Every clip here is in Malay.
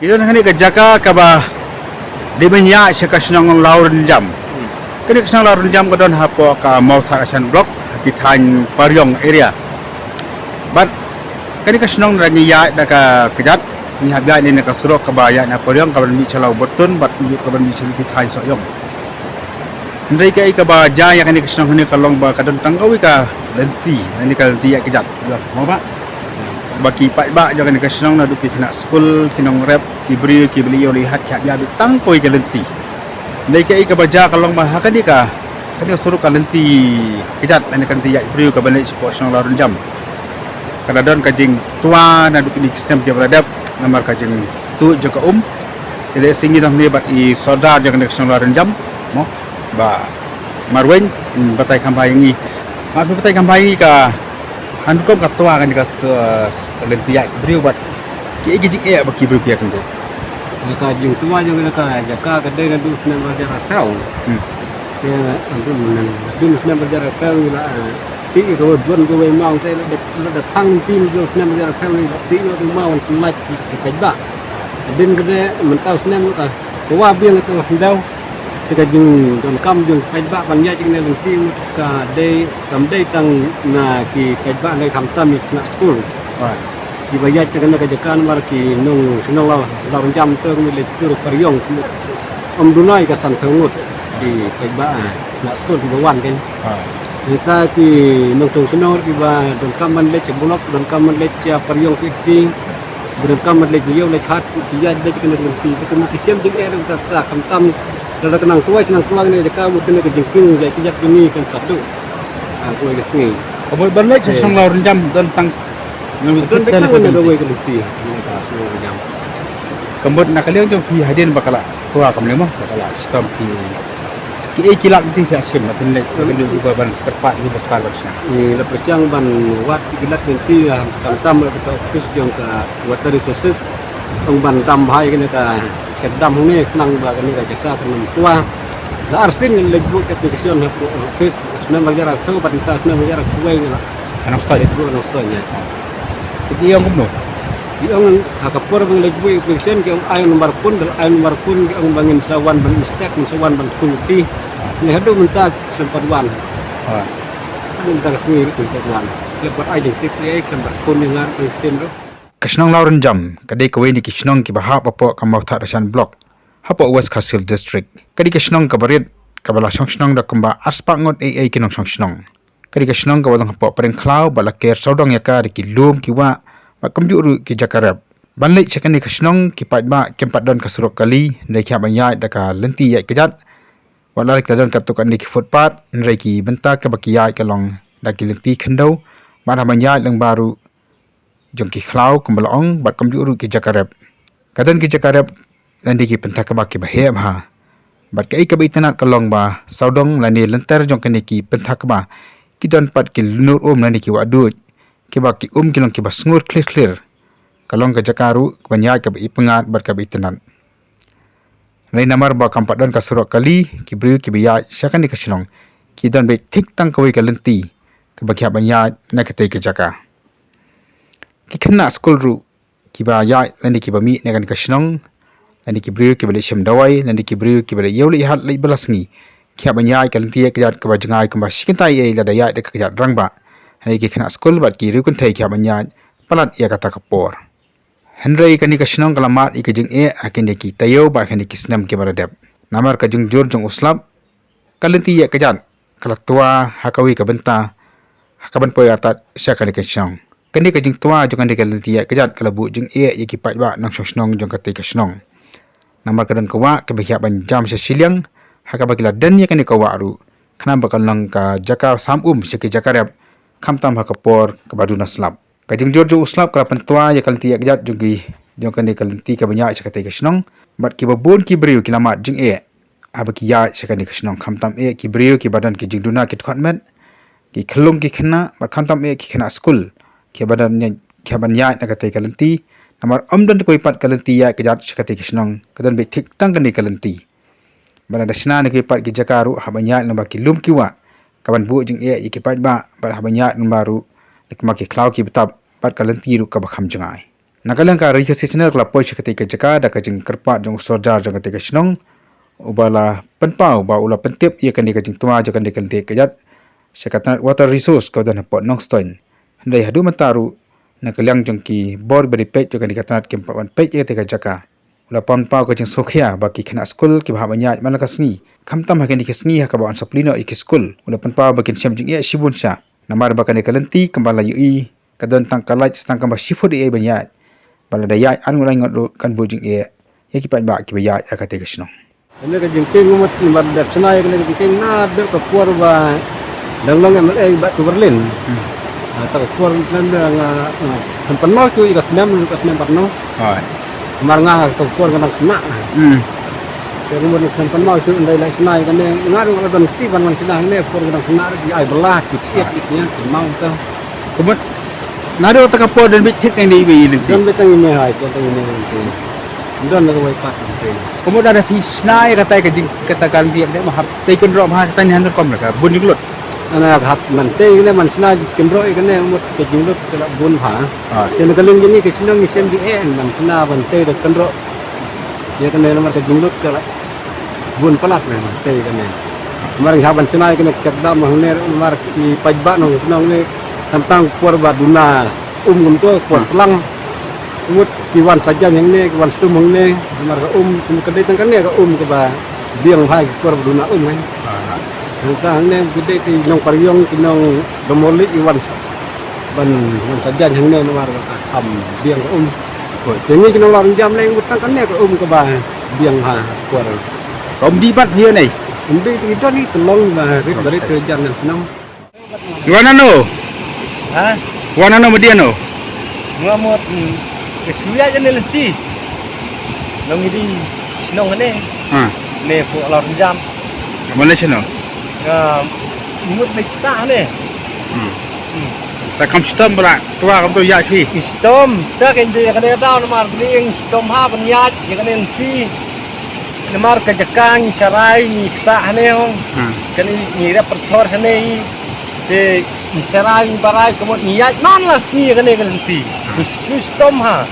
Idan hani ka jaka ka ba di menya siya ka sinang lauren jam. Kini ka sinang lauren jam ka don hapo ka mau tharasan blok di than Paryong area. But kini ka sinang lagi ya da ka kejat ni habya ni ka surok ka ba ya na Paryong ka ban mi chalau bertun bat mi ka ban mi chalau di than soyong. Ndai ka ika ba jaya kini ka sinang hani ka long ba ka don tanggawi ka lenti ni ka lenti ya kejat. Mau ba? Baki pat ba jangan ka sinang na dupi nak school kinong rep ibri ki beli yo lihat kya dia tang koi ka lenti. Ndai ka ika ba ja ka long ma ha ka ni ka kani suruh ka lenti kejat ni kan ti ya ibri ka balik support sinang larun jam. Kadadon ka jing tua na dupi ni sistem dia beradab namar ka jing tu jaka jadi singi dah ni bat i soda jangan ka sinang larun jam mo ba marwen batai kampai ni ma batai kampai ka Hankom katua kan dekat lentiak beriu buat ki igi baki beriu kan tu. Ka jing tua juga ka jaka kedai kan dus nan bajar tau. Ya antu nan dus nan bajar tau la ti ko don ko we mau sai la thang tim dus nan bajar tau ni ti ko mau mai ki ba. Din kedai mentau nan ka wa biang tu dau. Kita jing don kam jing ba ban ya jing nan tim ka dei kam dei tang na ki ba ngai kam tam na school. Di bayat kan ka jakan mar ki nong sinong la jam te mi le school Paryong dunai ka san thengut di ba na school di bawan kan. Kita ki nong tong sinong ki ba don kam man le bulok don kam man le Paryong fixing don kam man le yo le chat ki ya de kan ki ki sem jing ta kam tam kalau kenang tua ni jaka mungkin ke jengking jadi kijak ini kan satu. Aku ke sini. Kamu balik sinang larun jam don tang don bekang ni do we ke listi. Ni ka semua jam. Kamu nak kalian tu pi hadin bakala tua kamu lemah bakala sistem ki kilak ti ka sim matin le ke ban tepat ni pasal bersama. Ni lepas yang ban wat kilak nanti tam kita office yang ke water resources ban tam bahai ke ka sedam ni nang ba ni ka jaka kan tua la arsin le bu application ha office na magara tu patita na magara kuai na Anak start itu anak stonya jadi yang kumno di ang hakapor bang le bu application ke ay nomor pun ang bangin sawan ban mistake sawan ban kunti ni hadu mentak sempat wan mentak sendiri kunti wan lepas ay ding ai kan kun ngar sistem ro Kasnang lauren jam kadai kawai ni kisnong ki bahap apo kamau tharasan blok hapo West Khasil district kadi kisnong kabarit kabala songsnong da kamba aspangot ai kinong songsnong kadi kisnong kawadang hapo pareng klau bala ker sodong yaka ki lum ki wa makamjuru ki jakarab banlai chakani kisnong ki patba kempat don kasurok kali dai kya banya da ka lenti ya kejat wala ka don katukan ni ki footpath nrai ki benta ka bakiya kalong da ki lenti khandau mana banya lang baru jong ki khlau kumbalong bat kamjuru ki jakarab kadan ki jakarab landi ki pentak ba ki bahe ha bat kai ka baitanat kalong ba saudong lani lenter jong kani ki pentak ba ki don pat ki lunur lani ki wadu ki ba ki kilong ki basngur clear kalong ka jakaru banya ka ipengat bat ka baitanat lai namar ba kampat don ka surok kali ki bru ki biya syakani ka silong ki don be tik tang kawai ka lenti ka bakya banya na ka te ki jaka ki kena school ru ki ba ya landi ki ba mi ne kan kashnong landi ki bru ki bale shim dawai landi ki bru ki bale yoli hat lai balasngi ki ba nya ka lenti ka jat ka ba jangai ka ba shikinta ye la da ya de ka jat rangba hani ki kena school bat ki ru kun thai ki ba nya palat ya kata ka por henry kan ni kashnong kalamat ik jing akin ki tayo ba kan ki snam ki baradab namar ka jung jor jung uslab kalenti ya ka jat kala tua hakawi ka benta hakaban poy atat sya kan ki kashnong kani ka jing tua jong kan dikalenti ya kejat kalabu jing ye ki pat ba nang sosnong jong ka te kasnong namar kadan kawa ke bahya ban jam se siliang haka bakila dan ya kani kawa ru khana bakal nang ka jaka samum se ki jakarab khamtam haka por ka badu naslab ka jing jorjo uslab ka pan tua ya kalenti ya kejat jong kan dikalenti ka banya se ka te kasnong bat ki babun ki briu ki lamat jing abaki ya se kan kasnong khamtam ki briu ki badan ki jing duna ki khotmet ki khlung ki khana bat khamtam ki khana school kiabadan ya na katai kalenti namar amdan ko ipat kalenti ya kejat sakati kisnong kadan be tik tang kan kalenti bala dasna ne ko ipat ki jakaru habanya na baki lum kiwa kaban bu jing ki pat ba bal habanya baru nikma ki klau ki betab pat kalenti ru ka bakham jangai Nakalang ka rikasi channel kala poi ketika jaka da kajing kerpat jong sorjar jong ketika shnong ubala penpau ba ula pentip ia kan kajing tua jong kan kelte kejat sekatan water resource kau dan pot nongstoin handai hadu mataru nakalang jong ki bor beri pet jong kan dikatanat kim pawan pet ketika jaka ula penpau kajing sokhia ba ki kena skul ki bah banyak malakasni kamtam hakan dikasni ha ka ba saplino ik skul ula penpau bakin syam jing ia shibun sha namar ba kan kalenti kembala yui kadon tang kalaj stang kamba shifud ia banyak bala daya an ngulai ngot kan bujing e ya ki ba ki ya ka te kasno ini ke jengking umat limbat dat senai ke jengking na de ke puar ba danglong em ba tu berlin atau ke puar nan tempat mau tu ikas nem parno hai mar nga ke puar kan kena ke rumah tempat mau tu ndai lai senai kan ngaru ban Steven man senai ne puar kan kena di ai belah kicip itnya mau tu kumut nado ta ka po dan bit tik yang di ibi dan betang ini hai betang ini nanti dan nak wifi nanti kumut ada fi snai kata ka jing katakan dia de mahap taken rom ha kata ni han kom la ka bun jinglut anak hat nanti ini man senai kendro ikan umut ke jinglut ke bun ha dan kaling ini ke senang ni sem di man senai nanti de kendro ya kan nomor ke jinglut ke bun pelak nanti kan kemarin haban senai kan cekdam mahner nomor di pajba nong senang ni tentang puar baduna untuk puar pelang umut kiwan saja yang ni kiwan sumung ni mereka kedai tengkan ni ke ke ba biang hai puar baduna kan tentang ni gede ti nong pariong ti nong domoli kiwan ban saja yang ni mereka kam biang ke yang ni kinong larang jam lain tengkan ni ke ba biang hai puar kom di pat hier nei umdi itu ni telong dari kerjaan senam gimana no ha wana no mediano ngamot kesuya je lesti nong ini sinong ne ne pu lor jam mana chino mut nekta ne ta kam stom bra tua kam to ya chi stom ta kan je kan da no mar ning stom ha ban ya je kan fi ne mar ka jakang sarai ni ta ne hong kan ni ra perthor ne te sarai barai kemot niat mana sni kan kan fi stom ha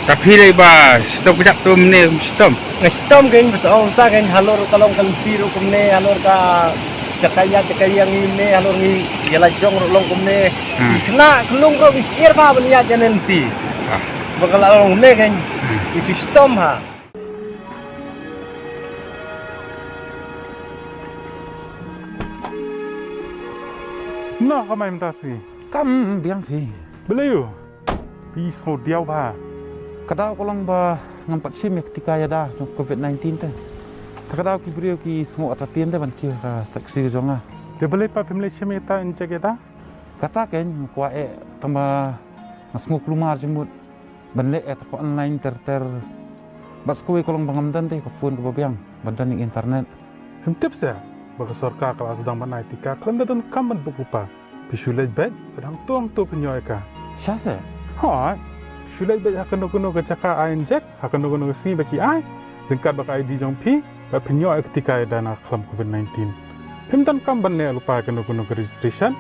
tapi le ba stom kejap tu ne stom stom kan bersong ta kan halor kalong kan fi ro kumne halor ka cakaya ini halor ni jala jong ro long kumne kena kelung ro isir ba benia janen fi bakal long ne kan isu stom ha Nah, kamay mtasi. Kam biang pi. Belayu. Pi so diaw ba. Kadao ko lang ba ngampat sim ketika ya dah COVID-19 te. Takadaw ki brio ki semua atatien te ban ki ka taksi jonga. Dia boleh pa pemle semeta injek eta. Kata ken kwa tamba ngasngu klumar jemut. Banle ko online ter bas ko ko lang bangamdan te ko phone ko biang bandan ning internet. Tips ya. Bagi sorka kalau sedang mana etika, kalau dan kaman berupa, pisulat bed, kadang tuang tu penyoy ka. Syase? Ha, pisulat bed akan nukuno ke cakap injek, akan nukuno ke sini bagi ai, lengkap bagi ID jong pi, bagi penyoy ketika dana kelam COVID-19. Himtan kaman ne lupa akan nukuno ke registration,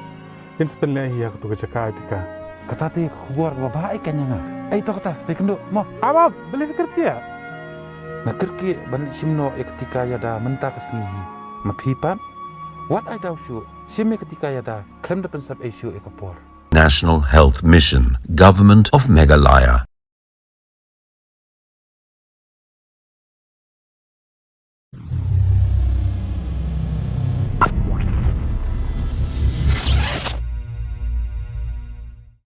yang sebenarnya ia ketu ke cakap etika. Kata ti keluar baik kan yang itu kata saya kendo mau apa boleh fikir dia? Nak kerki balik simno ketika ya dah mentah ke sini. Mapipan, what I doubt you, simi ketika ya dah klaim depan sab issue ekapor. National Health Mission, Government of Meghalaya.